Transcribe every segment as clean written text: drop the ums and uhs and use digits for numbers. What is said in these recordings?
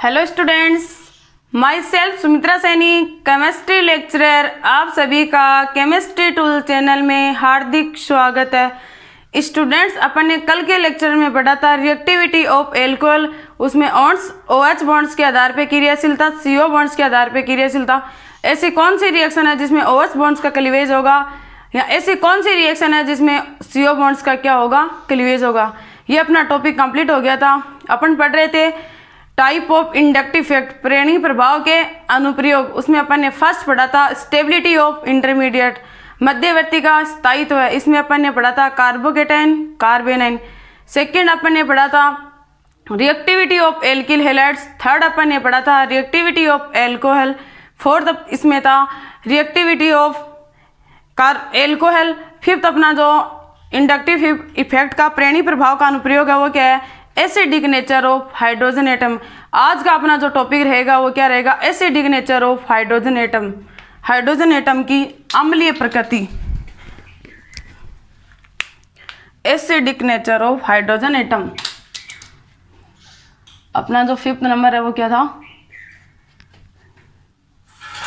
Hello students, my self Sumitra Saini, chemistry lecturer. आप सभी का केमिस्ट्री टूल चैनल में हार्दिक स्वागत है। स्टूडेंट्स, अपन ने कल के लेक्चर में पढ़ा था रिएक्टिविटी ऑफ एल्कोहल। उसमें OH बॉन्ड्स के आधार पे क्रियाशीलता, CO बॉन्ड्स के आधार पे क्रियाशीलता। ऐसी कौन सी रिएक्शन है जिसमें OH बॉन्ड्स का क्लीवेज होगा, या ऐसी कौन सी रिएक्शन है जिसमें CO बॉन्ड्स का क्या होगा, क्लीवेज होगा। ये अपना टॉपिक कंप्लीट हो गया था। अपन पढ़ रहे थे टाइप ऑफ इंडक्टिव इफेक्ट, प्रेरणीय प्रभाव के अनुप्रयोग। उसमें अपन ने फर्स्ट पढ़ा था स्टेबिलिटी ऑफ इंटरमीडिएट, मध्यवर्ती का स्थायित्व है। इसमें अपन ने पढ़ा था कार्बोकेटाइन, कार्बेनाइन। सेकंड अपन ने पढ़ा था reactivity of alkyl halides. Third अपन ने पढ़ा था रिएक्टिविटी ऑफ एल्कोहल। फोर्थ इसमें था रिएक्टिविटी ऑफ एल्कोहल। फिफ्थ अपना जो इंडक्टिव इफेक्ट का प्रेरणीय प्रभाव का अनुप्रयोग है वो क्या है, acidic nature of hydrogen atom. आज का अपना जो टॉपिक रहेगा वो क्या रहेगा, acidic nature of hydrogen atom. Hydrogen atom की अम्लीय प्रकृति, acidic nature of hydrogen atom. अपना जो फिफ्थ नंबर है वो क्या था,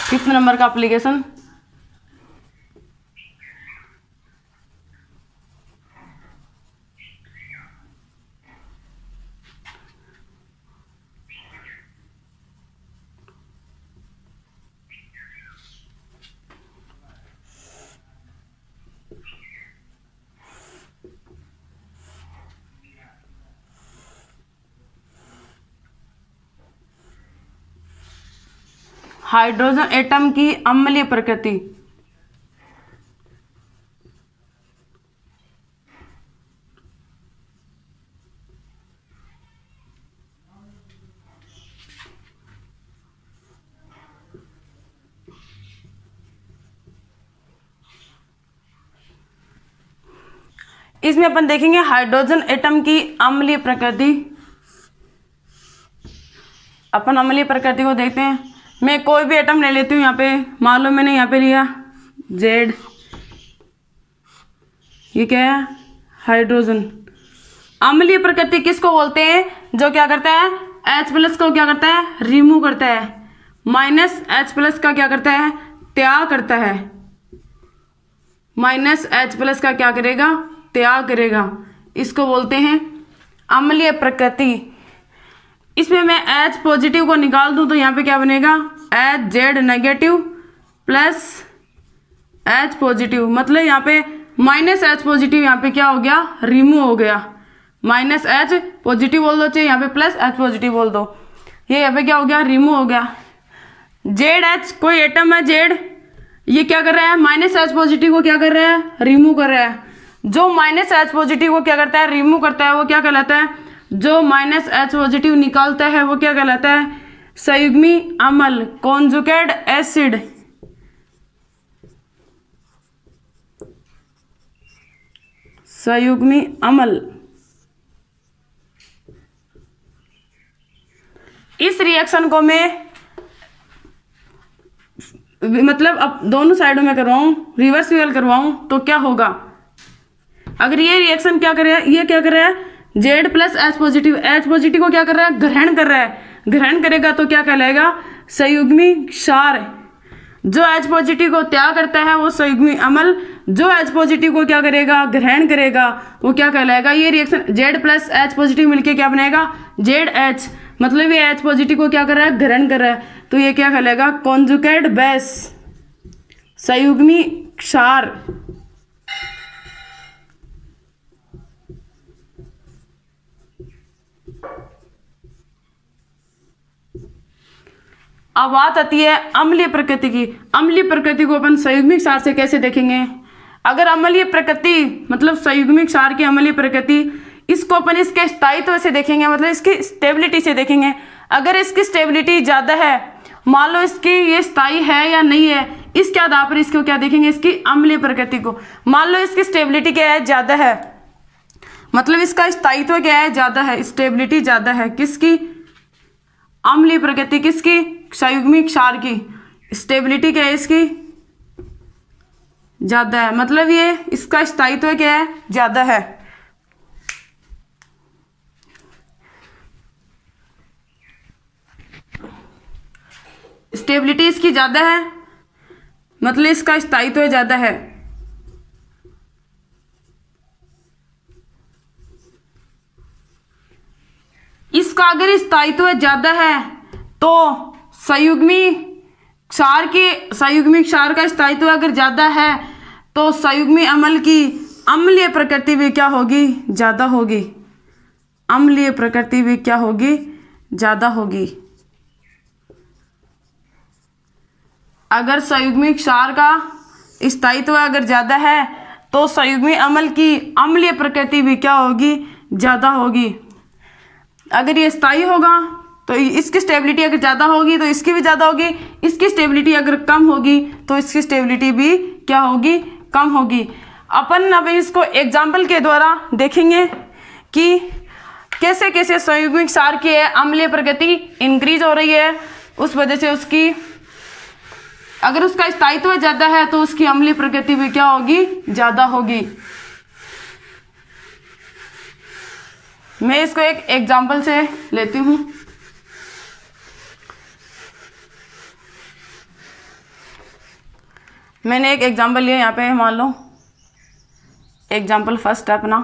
फिफ्थ नंबर का एप्लीकेशन हाइड्रोजन एटम की अम्लीय प्रकृति। इसमें अपन देखेंगे हाइड्रोजन एटम की अम्लीय प्रकृति। अपन अम्लीय प्रकृति को देखते हैं। मैं कोई भी एटम ले लेती हूँ। यहाँ पे मान लो मैंने यहाँ पे लिया Z, ये क्या है, हाइड्रोजन। अम्लीय प्रकृति किसको बोलते हैं, जो क्या करता है, H+ को क्या करता है, रिमूव करता है, -H+ का क्या करता है, त्याग करता है। -H+ का क्या करेगा, त्याग करेगा। इसको बोलते हैं अम्लीय प्रकृति। इसमें मैं H+ को निकाल दूं तो यहाँ पे क्या बनेगा, HZ नेगेटिव प्लस H+, मतलब यहाँ पे -H+, यहाँ पे क्या हो गया, रिमूव हो गया। -H+ बोल दो, चाहिए यहाँ पे +H+ बोल दो, ये यहाँ पे क्या हो गया, रिमूव हो गया। ZH कोई एटम है Z, ये क्या कर रहा है, -H+ को क्या कर रहा है, रिमूव कर रहा है। जो -H+ को क्या करता है, रिमूव करता है, वो क्या कहलाता है, जो -H+ निकालता है वो क्या कहलाता है, संयुग्मी अम्ल, कॉन्जुगेट एसिड। संयुग्मी अम्ल। इस रिएक्शन को मैं मतलब अब दोनों साइडों में करवाऊं, रिवर्सिबल करवाऊं तो क्या होगा। अगर ये रिएक्शन क्या कर रहा है, ये क्या कर रहा है, Z + H+ को क्या कर रहा है, ग्रहण कर रहा है। ग्रहण करेगा तो क्या कहलाएगा, संयुग्मी क्षार। जो H+ को त्याग करता है वो संयुग्मी अम्ल, जो H+ को क्या करेगा, ग्रहण करेगा, वो क्या कहलाएगा। ये रिएक्शन Z + H+ मिलके क्या बनाएगा, ZH, मतलब ये H+ को क्या कर रहा है, ग्रहण कर रहा है, तो ये क्या कहलाएगा, कॉन्जुगेट बेस, संयुग्मी क्षार। अब बात आती है अम्लीय प्रकृति की। अम्लीय प्रकृति को अपन संयुग्मिक क्षार से कैसे देखेंगे। अगर अम्लीय प्रकृति मतलब संयुग्मिक क्षार की अम्लीय प्रकृति, इसको अपन इसके स्थायित्व से देखेंगे, मतलब इसकी स्टेबिलिटी से देखेंगे। अगर इसकी स्टेबिलिटी ज़्यादा है, मान लो इसकी ये स्थायी है या नहीं है, इसके आधार पर इसको क्या देखेंगे, इसकी अम्लीय प्रकृति को। मान लो इसकी स्टेबिलिटी क्या है, ज़्यादा है, मतलब इसका स्थायित्व क्या है, ज़्यादा है, स्टेबिलिटी ज़्यादा है। किसकी, अम्लीय प्रकृति, किसकी, संयुग्मिक क्षार की। स्टेबिलिटी क्या है इसकी, ज्यादा है, मतलब ये इसका स्थायित्व क्या है, ज्यादा है। स्टेबिलिटी इसकी ज़्यादा है, मतलब इसका स्थायित्व ज़्यादा है। इसका अगर स्थायित्व ज़्यादा है तो संयुग्मी क्षार का स्थायित्व अगर ज़्यादा है तो संयुग्मी अम्ल की अम्लीय प्रकृति भी क्या होगी, ज़्यादा होगी। अम्लीय प्रकृति भी क्या होगी, ज़्यादा होगी। अगर संयुग्मी क्षार का स्थायित्व अगर ज़्यादा है तो संयुग्मी अम्ल की अम्लीय प्रकृति भी क्या होगी, ज़्यादा होगी। अगर ये स्थायी होगा तो इसकी स्टेबिलिटी अगर ज़्यादा होगी तो इसकी भी ज़्यादा होगी, इसकी स्टेबिलिटी अगर कम होगी तो इसकी स्टेबिलिटी भी क्या होगी, कम होगी। अपन अब इसको एग्जाम्पल के द्वारा देखेंगे कि कैसे कैसे संयुग्मी क्षार की अम्लीय प्रकृति इंक्रीज हो रही है, उस वजह से उसकी अगर उसका स्थायित्व ज़्यादा है तो उसकी अम्लीय प्रकृति भी क्या होगी, ज़्यादा होगी। मैं इसको एक एग्जाम्पल से लेती हूँ। मैंने एक एग्जाम्पल लिया, यहाँ पे मान लो एग्जाम्पल फर्स्ट है अपना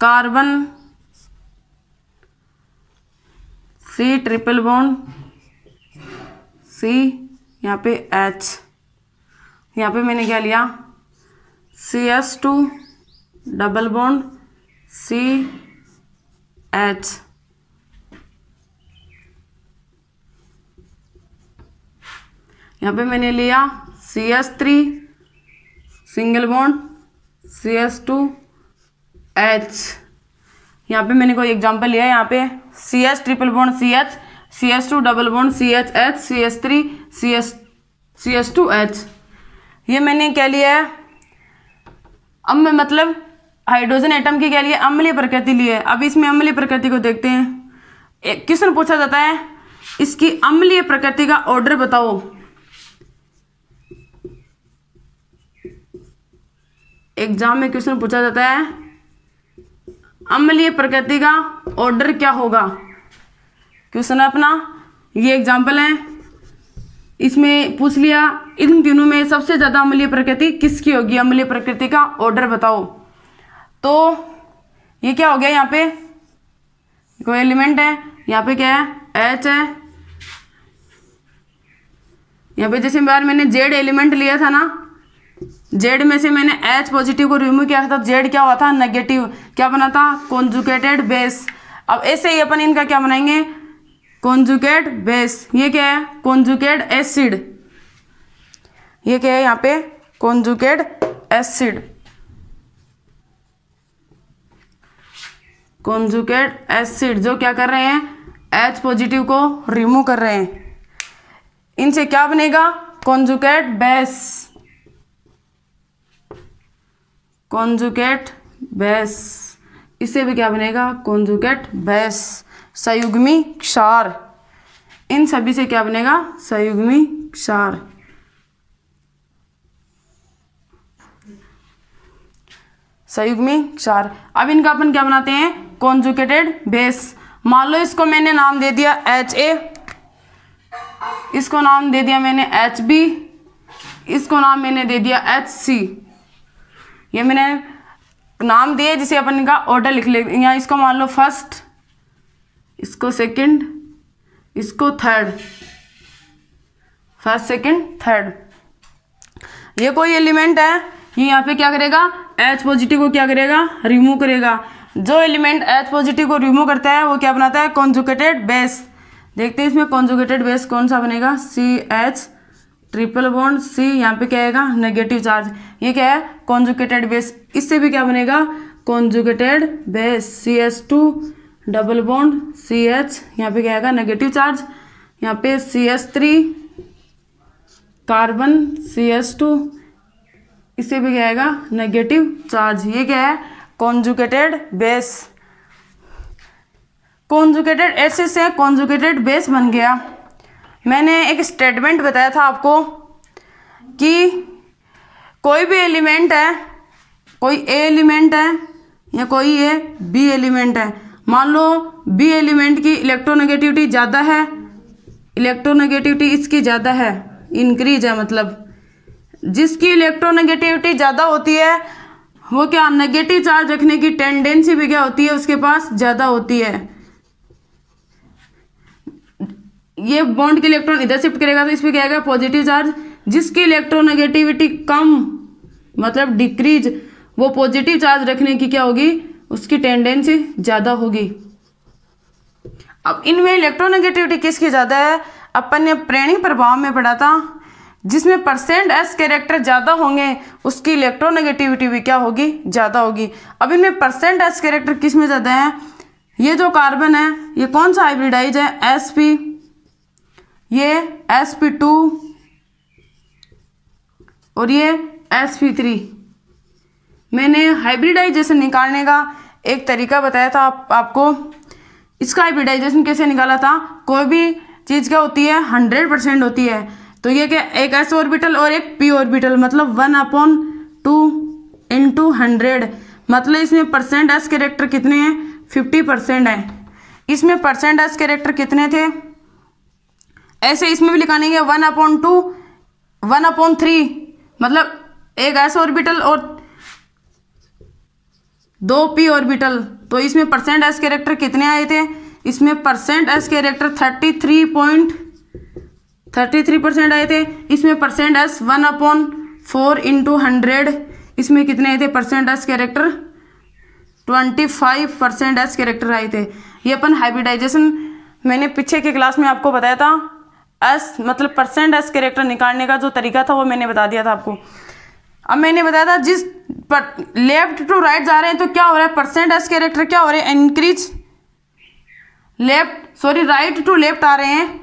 carbon C triple bond C, यहाँ पे H, यहाँ पे मैंने क्या लिया CS2 डबल बॉन्ड CH, यहाँ पे मैंने लिया CS3 सिंगल बॉन्ड CS2H। यहाँ पे मैंने कोई एग्जांपल लिया है, यहाँ पे CS triple bond CH, CS2 double bond CHH, CS3 CS2H। ये मैंने क्या लिया है, अब मैं मतलब हाइड्रोजन एटम की क्या लिए, अम्लीय प्रकृति ली है। अब इसमें अम्लीय प्रकृति को देखते हैं। क्वेश्चन पूछा जाता है इसकी अम्लीय प्रकृति का ऑर्डर बताओ। एग्जाम में क्वेश्चन पूछा जाता है अम्लीय प्रकृति का ऑर्डर क्या होगा। क्वेश्चन अपना ये एग्जाम्पल है, इसमें पूछ लिया इन तीनों में सबसे ज्यादा अम्लीय प्रकृति किसकी होगी, अम्लीय प्रकृति का ऑर्डर बताओ। तो ये क्या हो गया, यहाँ पे कोई एलिमेंट है, यहाँ पे क्या है H है। यहाँ पे जैसे बार मैंने Z एलिमेंट लिया था ना, Z में से मैंने H पॉजिटिव को रिमूव किया था, Z क्या हुआ था, नेगेटिव, क्या बना था, कॉन्जुगेटेड बेस। अब ऐसे ही अपन इनका क्या बनाएंगे, कॉन्जुगेट बेस। ये क्या है, कॉन्जुगेट एसिड। ये क्या है यहाँ पे, कॉन्जुगेट एसिड, कॉन्जुगेट एसिड जो क्या कर रहे हैं, H पॉजिटिव को रिमूव कर रहे हैं। इनसे क्या बनेगा, कॉन्जुगेट बेस, कॉन्जुगेट बेस। इससे भी क्या बनेगा, कॉन्जुगेट बेस, संयुग्मी क्षार। इन सभी से क्या बनेगा, संयुग्मी क्षार। संयुग्मी क्षार। अब इनका अपन क्या बनाते हैं, कॉन्जुगेटेड बेस। मान लो इसको मैंने नाम दे दिया HA, इसको नाम दे दिया मैंने HB, इसको नाम मैंने दे दिया HC। ये मैंने नाम दिए जिसे अपन इनका ऑर्डर लिख ले। यहाँ इसको मान लो फर्स्ट, इसको सेकंड, इसको थर्ड, फर्स्ट सेकंड थर्ड। ये कोई एलिमेंट है, ये यहाँ पे क्या करेगा, H पॉजिटिव को क्या करेगा, रिमूव करेगा। जो एलिमेंट H पॉजिटिव को रिमूव करता है वो क्या बनाता है, कॉन्जुगेटेड बेस। देखते हैं इसमें कॉन्जुगेटेड बेस कौन सा बनेगा, CH ट्रिपल बॉन्ड C, यहाँ पे क्या आएगा, नेगेटिव चार्ज। ये क्या है, कॉन्जुगेटेड बेस। इससे भी क्या बनेगा, conjugated base, CH2 double bond CH, यहाँ पे क्या आएगा, नेगेटिव चार्ज। यहाँ पे CH3 कार्बन CH2, इससे भी क्या आएगा, नेगेटिव चार्ज। ये क्या है, कॉन्जुगेटेड बेस। कॉन्जुगेटेड एसिड से कॉन्जुगेटेड बेस बन गया। मैंने एक स्टेटमेंट बताया था आपको कि कोई भी एलिमेंट है, कोई ए एलिमेंट है या कोई ये बी एलिमेंट है। मान लो बी एलिमेंट की इलेक्ट्रोनेगेटिविटी ज़्यादा है इलेक्ट्रोनेगेटिविटी इसकी ज़्यादा है, इंक्रीज है, मतलब जिसकी इलेक्ट्रोनेगेटिविटी ज़्यादा होती है वो क्या, नेगेटिव चार्ज रखने की टेंडेंसी भी क्या होती है, उसके पास ज़्यादा होती है। ये बॉन्ड के इलेक्ट्रॉन इधर शिफ्ट करेगा तो इसमें क्या आएगा, पॉजिटिव चार्ज। जिसकी इलेक्ट्रोनेगेटिविटी कम मतलब डिक्रीज, वो पॉजिटिव चार्ज रखने की क्या होगी, उसकी टेंडेंसी ज़्यादा होगी। अब इनमें इलेक्ट्रोनेगेटिविटी किसकी ज़्यादा है, अपन ने प्रेरणिक प्रभाव में पढ़ा था, जिसमें परसेंट एस कैरेक्टर ज़्यादा होंगे उसकी इलेक्ट्रोनेगेटिविटी भी क्या होगी, ज़्यादा होगी। अब इनमें परसेंट एस कैरेक्टर किस में ज़्यादा है, ये जो कार्बन है ये कौन सा हाइब्रिडाइज है, sp, ये sp2 और ये sp3। मैंने हाइब्रिडाइजेशन निकालने का एक तरीका बताया था आपको। इसका हाइब्रिडाइजेशन कैसे निकाला था, कोई भी चीज़ क्या होती है 100% होती है, तो ये क्या, एक s ऑर्बिटल और एक p ऑर्बिटल, मतलब 1/2 × 100, मतलब इसमें परसेंट एस कैरेक्टर कितने हैं, 50% है। इसमें परसेंट एस कैरेक्टर कितने थे, ऐसे इसमें भी लिखाने के 1/2 1/3, मतलब एक s ऑर्बिटल और 2 p ऑर्बिटल, तो इसमें परसेंट एस कैरेक्टर कितने आए थे, इसमें परसेंट एस कैरेक्टर 33% आए थे। इसमें परसेंट एस 1/4 × 100, इसमें कितने आए थे percent S character, 25% S character आए थे। ये अपन हाइब्रिडाइजेशन मैंने पीछे की क्लास में आपको बताया था, एस मतलब परसेंट एस कैरेक्टर निकालने का जो तरीका था वो मैंने बता दिया था आपको। अब मैंने बताया था जिस पर लेफ्ट टू राइट जा रहे हैं तो क्या हो रहा है, परसेंट एस कैरेक्टर क्या हो रहे हैं, इंक्रीज, राइट टू लेफ्ट आ रहे हैं,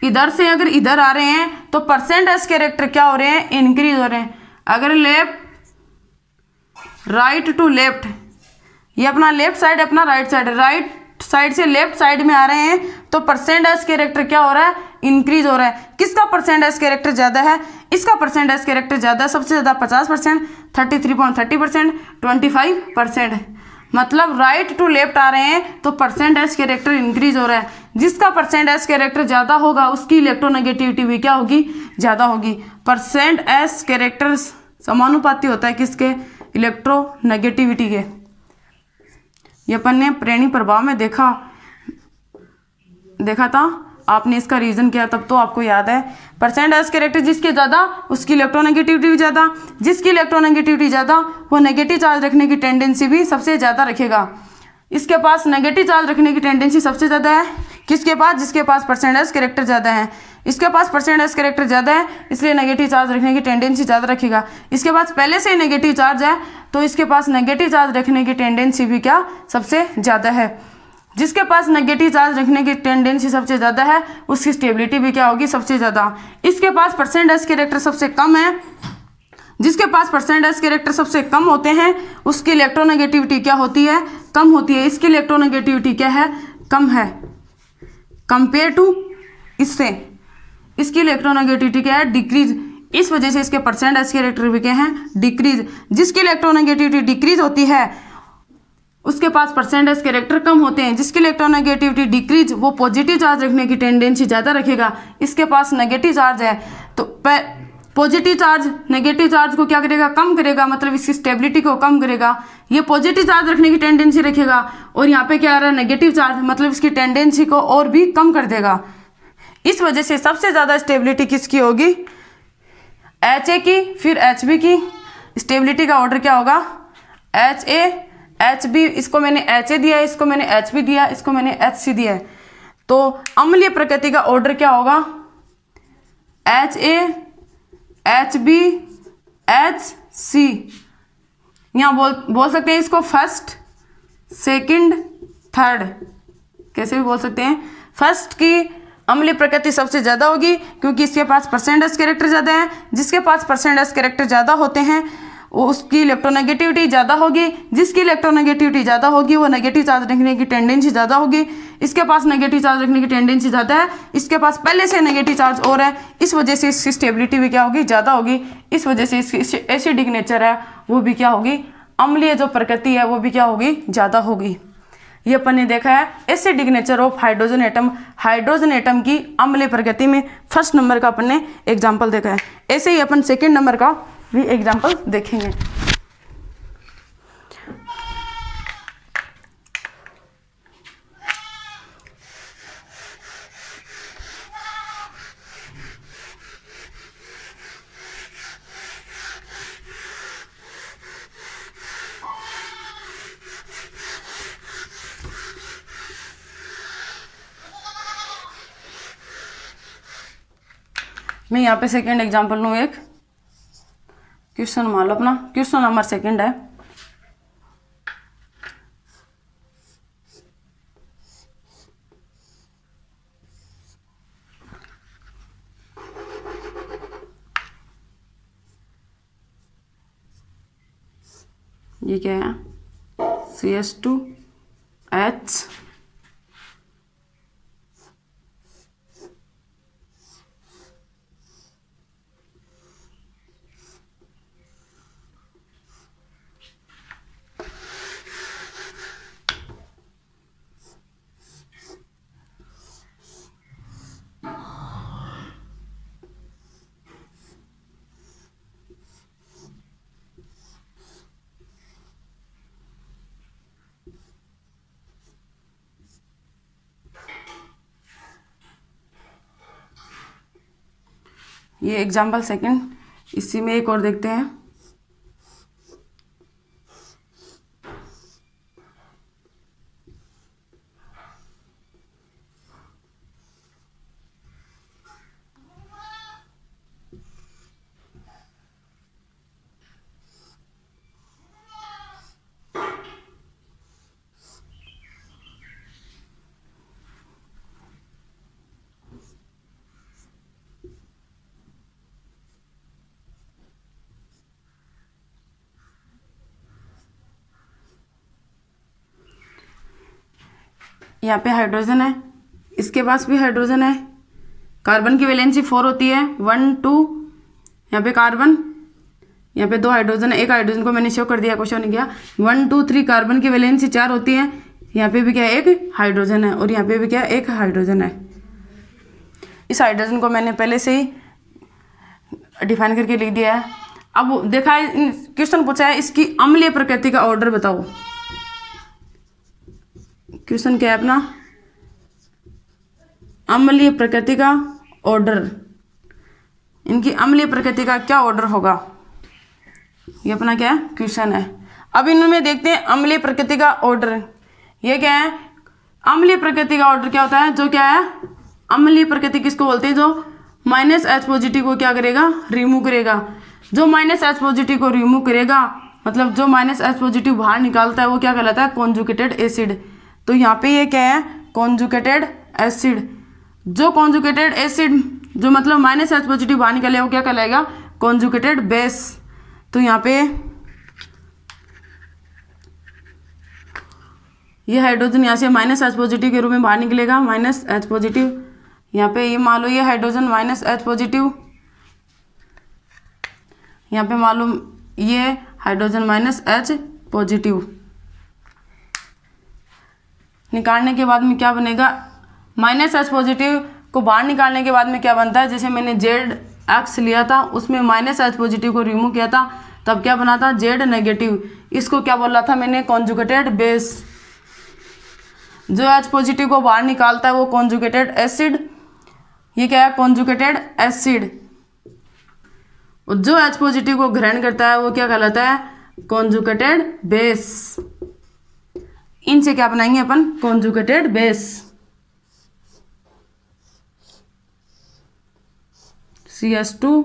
इधर से अगर इधर आ रहे हैं तो परसेंट एस कैरेक्टर क्या हो रहे हैं, इंक्रीज हो रहे हैं। अगर राइट टू लेफ्ट, ये अपना लेफ्ट साइड अपना राइट साइड से लेफ्ट साइड में आ रहे हैं तो परसेंट एस कैरेक्टर क्या हो रहा है, इंक्रीज हो रहा है। किसका परसेंट एस कैरेक्टर ज़्यादा है, इसका परसेंट एस कैरेक्टर ज़्यादा, सबसे ज़्यादा 50%, 33.30%, 25%, मतलब राइट टू लेफ्ट आ रहे हैं तो परसेंट एस कैरेक्टर इंक्रीज हो रहा है। जिसका परसेंट एस कैरेक्टर ज़्यादा होगा उसकी इलेक्ट्रोनेगेटिविटी भी क्या होगी, ज़्यादा होगी। परसेंट एस कैरेक्टर समानुपाती होता है किसके, इलेक्ट्रोनेगेटिविटी के। ये अपन ने प्रेरणिक प्रभाव में देखा था, आपने इसका रीजन किया तब तो आपको याद है। परसेंट एस कैरेक्टर जिसके ज़्यादा उसकी इलेक्ट्रोनेगेटिविटी भी ज़्यादा, जिसकी इलेक्ट्रोनेगेटिविटी ज़्यादा वो नेगेटिव चार्ज रखने की टेंडेंसी भी सबसे ज़्यादा रखेगा। इसके पास नेगेटिव चार्ज रखने की टेंडेंसी सबसे ज़्यादा है, किसके पास, जिसके पास परसेंट एस कैरेक्टर ज़्यादा है। इसके पास परसेंट एस कैरेक्टर ज़्यादा है इसलिए नेगेटिव चार्ज रखने की टेंडेंसी ज़्यादा रखेगा। इसके पास पहले से ही नेगेटिव चार्ज है तो इसके पास नेगेटिव चार्ज रखने की टेंडेंसी भी क्या सबसे ज़्यादा है। जिसके पास नेगेटिव चार्ज रखने की टेंडेंसी सबसे ज़्यादा है उसकी स्टेबिलिटी भी क्या होगी, सबसे ज़्यादा। इसके पास परसेंट एस कैरेक्टर सबसे कम है, जिसके पास परसेंट एस कैरेक्टर सबसे कम होते हैं उसकी इलेक्ट्रोनेगेटिविटी क्या होती है, कम होती है। इसकी इलेक्ट्रोनेगेटिविटी क्या है, कम है कंपेयर टू इससे, इसकी इलेक्ट्रोनेगेटिविटी क्या है, डिक्रीज। इस वजह से इसके परसेंट एस कैरेक्टर भी क्या है, डिक्रीज। जिसकी इलेक्ट्रोनेगेटिविटी डिक्रीज होती है उसके पास परसेंट एस कैरेक्टर कम होते हैं। जिसकी इलेक्ट्रोनेगेटिविटी डिक्रीज वो पॉजिटिव चार्ज रखने की टेंडेंसी ज़्यादा रखेगा। इसके पास नेगेटिव चार्ज है तो पॉजिटिव चार्ज नेगेटिव चार्ज को क्या करेगा, कम करेगा, मतलब इसकी स्टेबिलिटी को कम करेगा। ये पॉजिटिव चार्ज रखने की टेंडेंसी रखेगा और यहाँ पे क्या आ रहा है, नेगेटिव चार्ज, मतलब इसकी टेंडेंसी को और भी कम कर देगा। इस वजह से सबसे ज़्यादा स्टेबिलिटी किसकी होगी, HA की, फिर HB की। स्टेबिलिटी का ऑर्डर क्या होगा, HA HB, इसको मैंने HA दिया है, इसको मैंने HB दिया, इसको मैंने HC दिया है। तो अम्लीय प्रकृति का ऑर्डर क्या होगा, HA HB HC। यहाँ बोल सकते हैं इसको फर्स्ट, सेकंड, थर्ड, कैसे भी बोल सकते हैं। फर्स्ट की अम्लीय प्रकृति सबसे ज़्यादा होगी क्योंकि इसके पास परसेंट एस कैरेक्टर ज़्यादा है। जिसके पास परसेंट एस कैरेक्टर ज़्यादा होते हैं उसकी इलेक्ट्रोनेगेटिविटी ज़्यादा होगी। जिसकी इलेक्ट्रोनेगेटिविटी ज़्यादा होगी वो नेगेटिव चार्ज रखने की टेंडेंसी ज़्यादा होगी। इसके पास नेगेटिव चार्ज रखने की टेंडेंसी ज़्यादा है, इसके पास पहले से नेगेटिव चार्ज और है, इस वजह से इसकी स्टेबिलिटी भी क्या होगी, ज़्यादा होगी। इस वजह से इसकी एसिडिक नेचर है वो भी क्या होगी, अम्लीय जो प्रकृति है वो भी क्या होगी, ज़्यादा होगी। ये अपन ने देखा है acidic nature of hydrogen atom, hydrogen atom की अम्लीय प्रकृति में फर्स्ट नंबर का अपन ने एग्जाम्पल देखा है। ऐसे ही अपन सेकेंड नंबर का भी एग्जाम्पल देखेंगे। मैं यहाँ पे सेकेंड एग्जाम्पल लूँ एक क्वेश्चन, मान लो अपना क्वेश्चन नंबर सेकेंड है। ये क्या है, CH2H ये एग्जाम्पल सेकंड। इसी में एक और देखते हैं। यहाँ पे हाइड्रोजन है, इसके पास भी हाइड्रोजन है। कार्बन की वैलेंसी 4 होती है, 1 2। यहाँ पे कार्बन, यहाँ पे 2 हाइड्रोजन है। एक हाइड्रोजन को मैंने शो कर दिया, क्वेश्चन नहीं किया। 1 2 3 कार्बन की वैलेंसी 4 होती है। यहाँ पे भी क्या है, एक हाइड्रोजन है, और यहाँ पे भी क्या है, एक हाइड्रोजन है। इस हाइड्रोजन को मैंने पहले से ही डिफाइन करके लिख दिया है। अब देखा है क्वेश्चन पूछा है इसकी अम्लीय प्रकृति का ऑर्डर बताओ। क्वेश्चन क्या है अपना, अम्लीय प्रकृति का ऑर्डर। इनकी अम्लीय प्रकृति का क्या ऑर्डर होगा, ये अपना क्या है क्वेश्चन है। अब इनमें देखते हैं अम्लीय प्रकृति का ऑर्डर। ये क्या है, अम्लीय प्रकृति का ऑर्डर क्या होता है, जो क्या है अम्लीय प्रकृति किसको बोलते हैं, जो -H पॉजिटिव को क्या करेगा, रिमूव करेगा। जो -H पॉजिटिव को रिमूव करेगा, मतलब जो -H पॉजिटिव बाहर निकालता है, वो क्या कहलाता है, कॉन्जुगेटेड एसिड। तो यहाँ पे ये क्या है, कॉन्जुगेटेड एसिड। जो कॉन्जुगेटेड एसिड जो मतलब -H पॉजिटिव बाहर निकले, वो क्या कहलाएगा, कॉन्जुगेटेड बेस। तो यहाँ पे ये हाइड्रोजन यहाँ से -H पॉजिटिव के रूप में बाहर निकलेगा, -H पॉजिटिव। यहाँ पे ये मान लो ये हाइड्रोजन -H पॉजिटिव, यहाँ पे मालूम ये हाइड्रोजन -H पॉजिटिव। निकालने के बाद में क्या बनेगा, -H पॉजिटिव को बाहर निकालने के बाद में क्या बनता है, जैसे मैंने ZX लिया था, उसमें -H पॉजिटिव को रिमूव किया था, तब क्या बना था, Z नेगेटिव। इसको क्या बोला था मैंने, कॉन्जुगेटेड बेस। जो H पॉजिटिव को बाहर निकालता है वो कॉन्जुगेटेड एसिड, ये क्या है, कॉन्जुगेटेड एसिड। और जो H पॉजिटिव को ग्रहण करता है वो क्या कहलाता है, कॉन्जुगेटेड बेस। इनसे क्या बनाएंगे अपन, कॉन्जुगेटेड बेस। CH2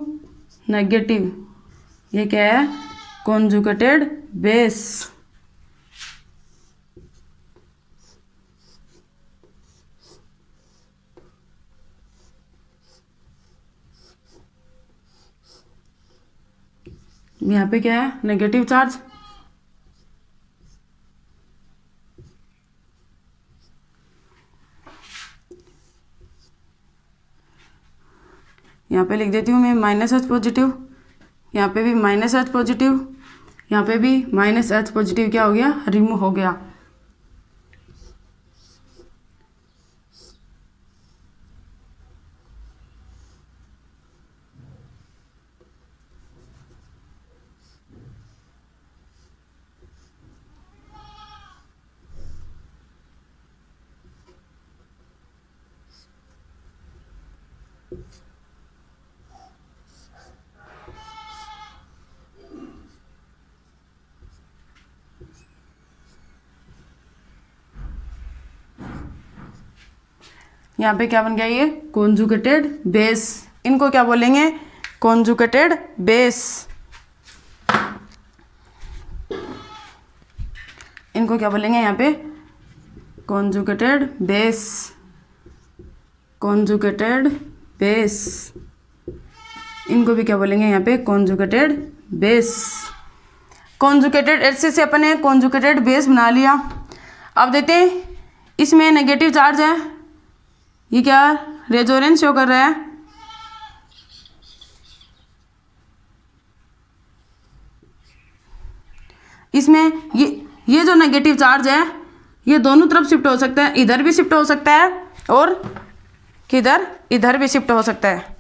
नेगेटिव, ये क्या है, कॉन्जुगेटेड बेस। यहाँ पे क्या है, नेगेटिव चार्ज। यहाँ पे लिख देती हूँ मैं -H पॉजिटिव, यहाँ पे भी -H पॉजिटिव, यहाँ पे भी -H पॉजिटिव क्या हो गया, रिमूव हो गया। यहाँ पे क्या बन गया, ये कॉन्जुगेटेड बेस। इनको क्या बोलेंगे, कॉन्जुगेटेड बेस। इनको क्या बोलेंगे यहाँ पे, कॉन्जुगेटेड बेस। कॉन्जुगेटेड बेस, इनको भी क्या बोलेंगे यहाँ पे, कॉन्जुगेटेड बेस। कॉन्जुगेटेड ऐसे से अपन ने कॉन्जुगेटेड बेस बना लिया। अब देते हैं, इसमें नेगेटिव चार्ज है, ये क्या रेजोनेंस शो कर रहा है। इसमें ये जो नेगेटिव चार्ज है ये दोनों तरफ शिफ्ट हो सकता है, इधर भी शिफ्ट हो सकता है और किधर, इधर भी शिफ्ट हो सकता है।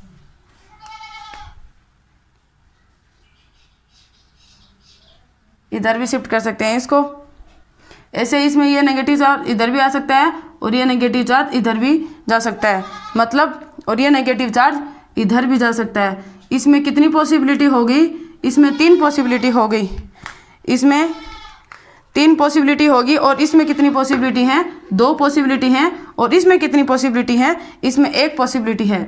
इधर भी शिफ्ट कर सकते हैं इसको। ऐसे इसमें ये नेगेटिव चार्ज इधर भी आ सकता है और ये नेगेटिव चार्ज इधर भी जा सकता है, मतलब, और ये नेगेटिव चार्ज इधर भी जा सकता है। इसमें कितनी पॉसिबिलिटी होगी, इसमें 3 पॉसिबिलिटी हो गई। इसमें 3 पॉसिबिलिटी होगी और इसमें कितनी पॉसिबिलिटी है, 2 पॉसिबिलिटी हैं। और इसमें कितनी पॉसिबिलिटी है, इसमें 1 पॉसिबिलिटी है।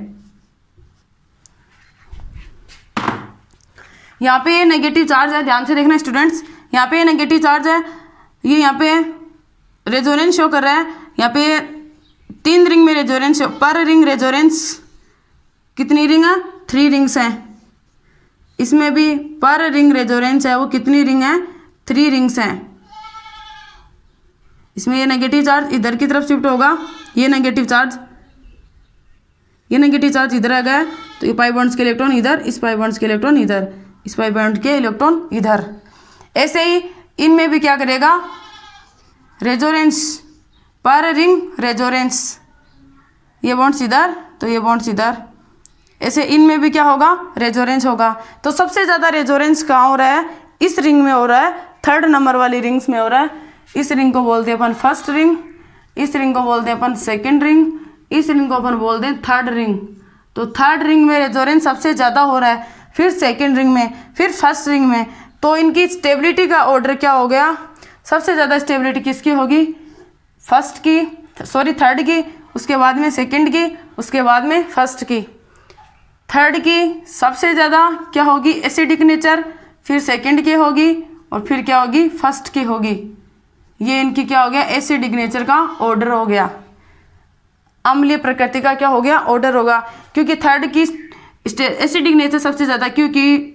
यहाँ पे ये नेगेटिव चार्ज है, ध्यान से देखना स्टूडेंट्स। यहाँ पे ये नेगेटिव चार्ज है, ये यहाँ पे रेजोनेंस शो कर रहा है। यहाँ पे 3 रिंग में रेजोनेंस, पर रिंग रेजोनेंस कितनी रिंग है, 3 रिंग्स हैं। इसमें भी पर रिंग रेजोनेंस है, वो कितनी रिंग है, 3 रिंग्स हैं। इसमें ये नेगेटिव चार्ज इधर की तरफ शिफ्ट होगा, ये नेगेटिव चार्ज इधर आ गया, तो ये पाई बॉन्ड्स के इलेक्ट्रॉन इधर, इस पाई बॉन्ड्स के इलेक्ट्रॉन इधर, इस पाई बॉन्ड के इलेक्ट्रॉन इधर। ऐसे ही इनमें भी क्या करेगा, रेजोनेंस, पर रिंग रेजोनेंस, ये बॉन्ड्स इधर तो ये बॉन्ड्स इधर। ऐसे इनमें भी क्या होगा, रेजोनेंस होगा। तो सबसे ज़्यादा रेजोनेंस कहाँ हो रहा है, इस रिंग में हो रहा है, 3rd नंबर वाली रिंग्स में हो रहा है। इस रिंग को बोलते हैं अपन 1st रिंग, इस रिंग को बोलते हैं अपन 2nd रिंग, इस रिंग को अपन बोलते हैं 3rd रिंग। तो 3rd रिंग में रेजोनेंस सबसे ज़्यादा हो रहा है, फिर 2nd रिंग में, फिर 1st रिंग में। तो इनकी स्टेबिलिटी का ऑर्डर क्या हो गया, सबसे ज़्यादा स्टेबिलिटी किसकी होगी, 3rd की, उसके बाद में 2nd की, उसके बाद में 1st की। 3rd की सबसे ज़्यादा क्या होगी, एसिडिक नेचर, फिर 2nd की होगी और फिर क्या होगी, 1st की होगी। ये इनकी क्या हो गया, एसिडिक नेचर का ऑर्डर हो गया, अम्लीय प्रकृति का क्या हो गया, ऑर्डर होगा। क्योंकि 3rd की एसिडिक नेचर सबसे ज़्यादा, क्योंकि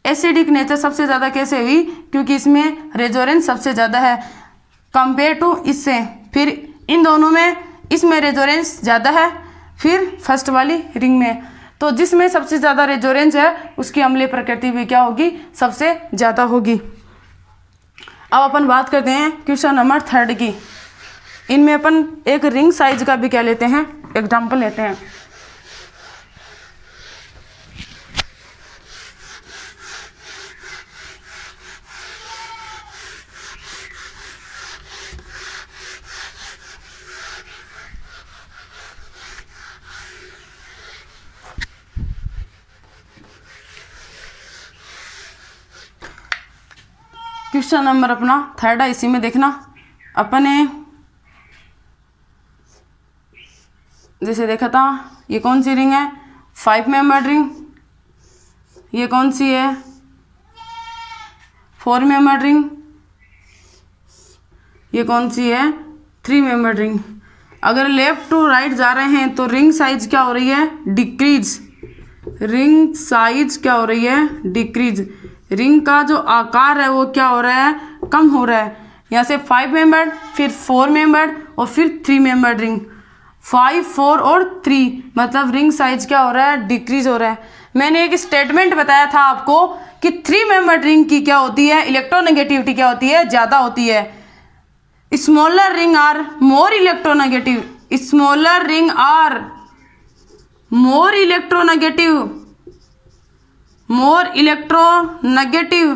एसिडिक नेचर सबसे ज़्यादा कैसे हुई, क्योंकि इसमें रेजोनेंस सबसे ज़्यादा है कंपेयर टू इससे। फिर इन दोनों में इसमें रेजोनेंस ज़्यादा है, फिर 1st वाली रिंग में। तो जिसमें सबसे ज़्यादा रेजोनेंस है उसकी अम्लीय प्रकृति भी क्या होगी, सबसे ज़्यादा होगी। अब अपन बात करते हैं क्वेश्चन नंबर 3rd की। इनमें अपन एक रिंग साइज का भी क्या लेते हैं, एग्जाम्पल लेते हैं। क्वेश्चन नंबर अपना 3rd है, इसी में देखना अपने जैसे देखा था, ये कौन सी रिंग है, 5 मेंबर रिंग। ये कौन सी है, 4 मेंबर रिंग। ये कौन सी है, 3 मेंबर रिंग। अगर लेफ्ट टू राइट जा रहे हैं तो रिंग साइज क्या हो रही है, डिक्रीज। रिंग साइज क्या हो रही है, डिक्रीज। रिंग का जो आकार है वो क्या हो रहा है, कम हो रहा है। यहाँ से 5 मेंबर्ड, फिर 4 मेंबर्ड और फिर 3 मेंबर्ड रिंग। 5, 4 और 3 मतलब रिंग साइज क्या हो रहा है, डिक्रीज हो रहा है। मैंने एक स्टेटमेंट बताया था आपको कि 3 मेंबर्ड रिंग की क्या होती है, इलेक्ट्रोनेगेटिविटी क्या होती है, ज़्यादा होती है। Smaller ring are more electronegative, smaller ring are more electronegative, more electronegative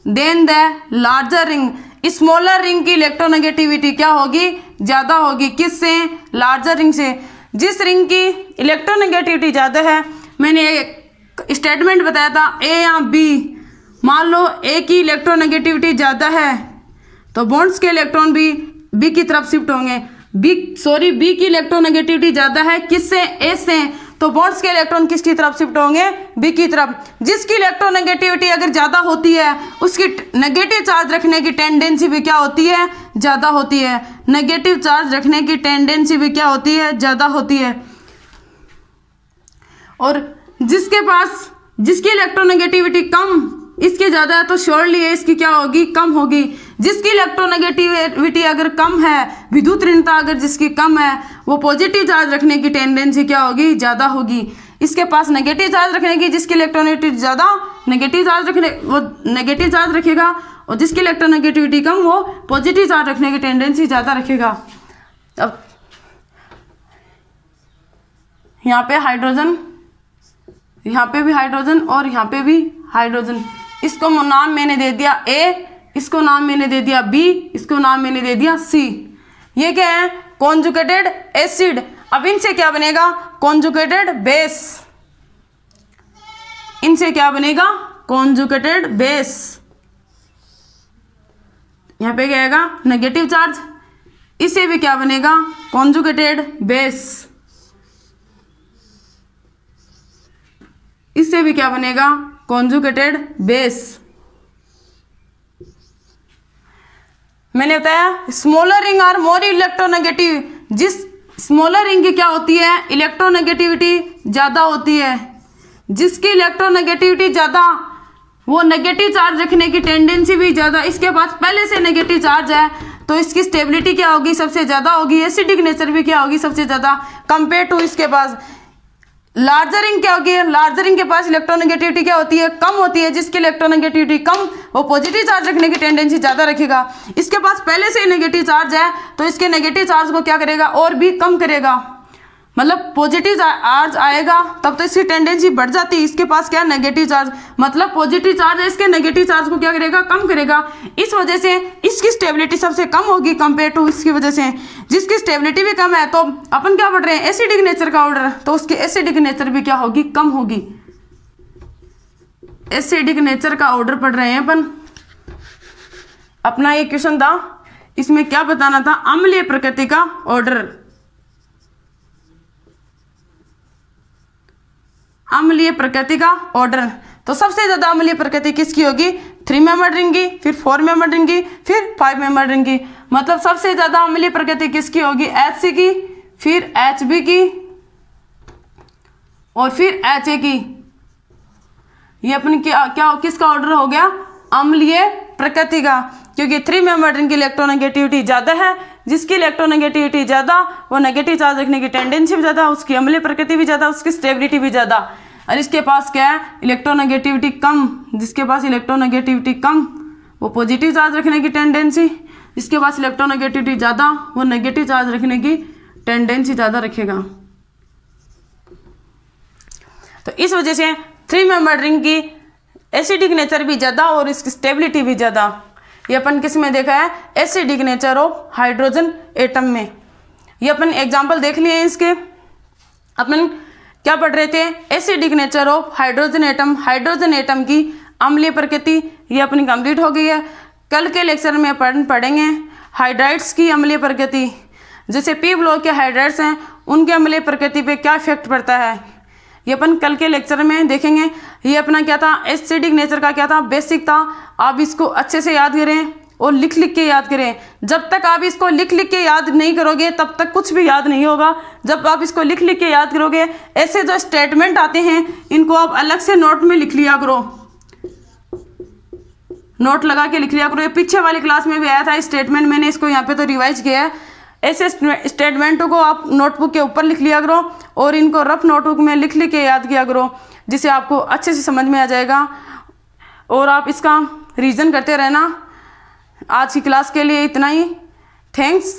than the larger ring. Smaller ring की इलेक्ट्रोनेगेटिविटी क्या होगी, ज़्यादा होगी। किससे, लार्जर रिंग से। जिस रिंग की इलेक्ट्रोनेगेटिविटी ज़्यादा है, मैंने एक स्टेटमेंट बताया था ए या बी, मान लो ए की इलेक्ट्रोनेगेटिविटी ज़्यादा है तो बॉन्ड्स के इलेक्ट्रॉन भी बी की तरफ शिफ्ट होंगे। बी की इलेक्ट्रोनेगेटिविटी ज़्यादा है किससे, ए से, तो बॉन्ड्स के इलेक्ट्रॉन किसकी तरफ शिफ्ट होंगे, बी की तरफ। जिसकी इलेक्ट्रोनेगेटिविटी अगर ज़्यादा होती है उसकी नेगेटिव चार्ज रखने की टेंडेंसी भी क्या होती है, ज़्यादा होती है। नेगेटिव चार्ज रखने की टेंडेंसी भी क्या होती है, ज़्यादा होती है। और जिसकी इलेक्ट्रोनेगेटिविटी कम इसकी ज़्यादा है तो श्योरली इसकी क्या होगी, कम होगी। जिसकी इलेक्ट्रोनेगेटिविटी अगर कम है, विद्युत ऋणता अगर जिसकी कम है, वो पॉजिटिव चार्ज रखने की टेंडेंसी क्या होगी, ज़्यादा होगी। इसके पास नेगेटिव चार्ज रखने की, जिसकी इलेक्ट्रोनेगेटिविटी ज़्यादा नेगेटिव चार्ज रखेगा, और जिसकी इलेक्ट्रोनेगेटिविटी कम वो पॉजिटिव चार्ज रखने की टेंडेंसी ज़्यादा रखेगा। अब यहाँ पे हाइड्रोजन, यहाँ पे भी हाइड्रोजन और यहाँ पे भी हाइड्रोजन। इसको नाम मैंने दे दिया ए, इसको नाम मैंने दे दिया बी, इसको नाम मैंने दे दिया सी। ये क्या है, कॉन्जुगेटेड एसिड। अब इनसे क्या बनेगा, कॉन्जुगेटेड बेस। इनसे क्या बनेगा, कॉन्जुगेटेड बेस। यहाँ पे क्या आएगा, नेगेटिव चार्ज। इससे भी क्या बनेगा, कॉन्जुगेटेड बेस। इससे भी क्या बनेगा, कॉन्जुगेटेड बेस। मैंने बताया smaller ring are more electronegative. जिस स्मॉलर रिंग की क्या होती है, इलेक्ट्रोनेगेटिविटी ज़्यादा होती है। जिसकी इलेक्ट्रोनेगेटिविटी ज़्यादा, वो नेगेटिव चार्ज रखने की टेंडेंसी भी ज़्यादा। इसके पास पहले से नेगेटिव चार्ज है तो इसकी स्टेबिलिटी क्या होगी, सबसे ज़्यादा होगी। एसिडिक नेचर भी क्या होगी, सबसे ज़्यादा कंपेयर टू इसके पास। लार्जर रिंग क्या होगी, लार्जर रिंग के पास इलेक्ट्रोनेगेटिविटी क्या होती है, कम होती है। जिसकी इलेक्ट्रोनेगेटिविटी कम, वो पॉजिटिव चार्ज रखने की टेंडेंसी ज़्यादा रखेगा। इसके पास पहले से ही नेगेटिव चार्ज है तो इसके नेगेटिव चार्ज को क्या करेगा, और भी कम करेगा। मतलब पॉजिटिव चार्ज आएगा तब तो इसकी टेंडेंसी बढ़ जाती है। इसके पास क्या है, नेगेटिव चार्ज, मतलब पॉजिटिव चार्ज है, इसके नेगेटिव चार्ज को क्या करेगा, कम करेगा। इस वजह से इसकी स्टेबिलिटी सबसे कम होगी कंपेयर टू इसकी वजह से। जिसकी स्टेबिलिटी भी कम है तो अपन क्या पढ़ रहे हैं, एसिडिक नेचर का ऑर्डर, तो उसकी एसिडिक नेचर भी क्या होगी, कम होगी। एसिडिक नेचर का ऑर्डर पढ़ रहे हैं अपन। अपना ये क्वेश्चन था, इसमें क्या बताना था, अम्लीय प्रकृति का ऑर्डर। अम्लीय प्रकृति का ऑर्डर, तो सबसे ज्यादा अम्लीय प्रकृति किसकी होगी, 3 मेंबर रिंग की, फिर 4 मेंबर रिंग की, फिर 5 मेंबर रिंग की। मतलब सबसे ज्यादा अम्लीय प्रकृति किसकी होगी, HC की, फिर HB की और फिर HA की। ये अपनी क्या किसका ऑर्डर हो गया, अम्लीय प्रकृति का, क्योंकि 3 मेंबर रिंग की इलेक्ट्रोनेगेटिविटी ज़्यादा है। जिसकी इलेक्ट्रोनेगेटिविटी ज़्यादा, वो नेगेटिव चार्ज रखने की टेंडेंसी भी ज़्यादा, उसकी अम्लीय प्रकृति भी ज़्यादा, उसकी स्टेबिलिटी भी ज़्यादा। और इसके पास क्या है, इलेक्ट्रोनेगेटिविटी कम। जिसके पास इलेक्ट्रोनेगेटिविटी कम, वो पॉजिटिव चार्ज रखने की टेंडेंसी। जिसके पास इलेक्ट्रोनेगेटिविटी ज़्यादा, वो नेगेटिव चार्ज रखने की टेंडेंसी ज़्यादा रखेगा। तो इस वजह से 3 मेंबर रिंग की एसिडिक नेचर भी ज़्यादा और इसकी स्टेबिलिटी भी ज़्यादा। ये अपन किस में देखा है, acidic nature of hydrogen atom में। ये अपन एग्जांपल देख लिए हैं इसके। अपन क्या पढ़ रहे थे, acidic nature of hydrogen atom. Hydrogen atom की अम्लीय प्रकृति ये अपनी कंप्लीट हो गई है। कल के लेक्चर में अपन पढ़ेंगे हाइड्राइड्स की अम्लीय प्रकृति। जैसे पी ब्लॉक के हाइड्राइड्स हैं, उनके अम्लीय प्रकृति पे क्या इफेक्ट पड़ता है, ये अपन कल के लेक्चर में देखेंगे। ये अपना क्या था, एसिडिक नेचर का क्या था, बेसिक था। आप इसको अच्छे से याद करें और लिख लिख के याद करें। जब तक आप इसको लिख लिख के याद नहीं करोगे तब तक कुछ भी याद नहीं होगा। जब आप इसको लिख लिख के याद करोगे, ऐसे जो स्टेटमेंट आते हैं इनको आप अलग से नोट में लिख लिया करो, नोट लगा के लिख लिया करो। ये पीछे वाली क्लास में भी आया था स्टेटमेंट, मैंने इसको यहाँ पे तो रिवाइज किया है। ऐसे स्टेटमेंटों को आप नोटबुक के ऊपर लिख लिया करो और इनको रफ नोटबुक में लिख लिख के याद किया करो, जिससे आपको अच्छे से समझ में आ जाएगा। और आप इसका रीजन करते रहना। आज की क्लास के लिए इतना ही। थैंक्स।